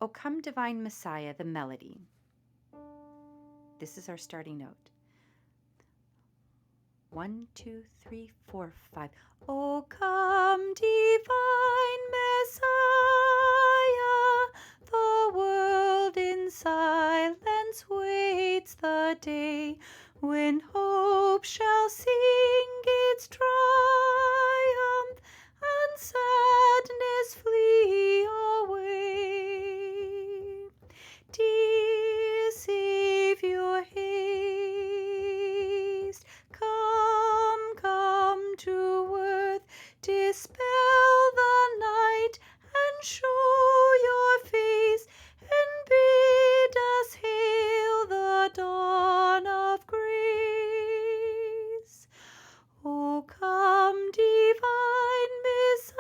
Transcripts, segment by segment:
O come, divine Messiah, the melody. This is our starting note. 1, 2, 3, 4, 5. O come, divine Messiah, the world in silence waits the day when hope shall sing its triumph and sadness flee away. Dear Savior, haste, come to earth, dispel the night, and show your face, and bid us hail the dawn of grace. O come, divine Messiah,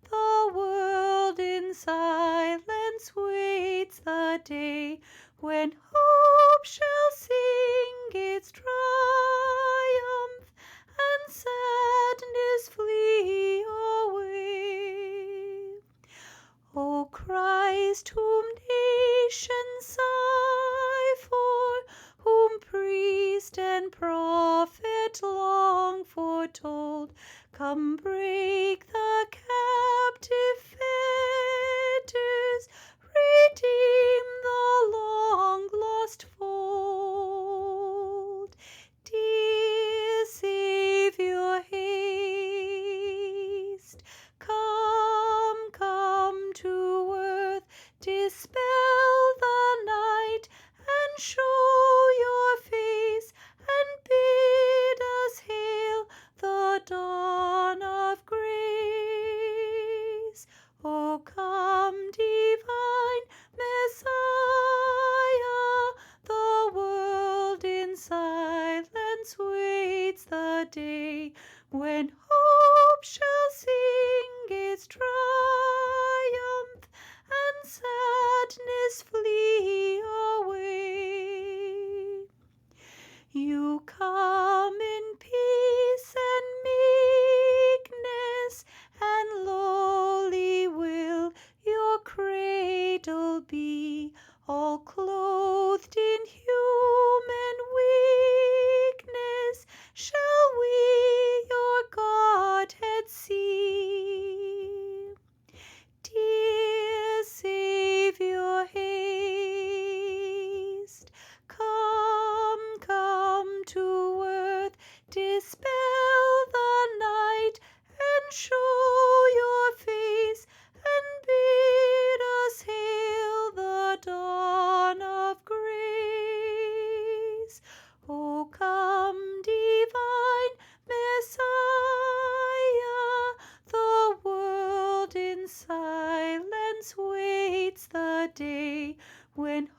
the world in silence waits the day when hope shall sing its triumph and sadness flee away. O Christ, whom nations sigh for, whom priest and prophet long foretold, come break the captive fetters, redeem the long-lost fold. Dear Savior, haste, come to earth, dispel the night, and show your face, and bid us hail the dawn of grace. O come, divine Messiah, the world in silence waits the day when hope shall sing its triumph and sadness flee away. You come in peace and meekness, and lowly will your cradle be, all clothed in human weakness, shall we your Godhead see. Dear Savior, haste, come to earth, dispel the night, and show your face, and bid us hail the dawn of grace. O come, divine Messiah, the world in silence waits the day when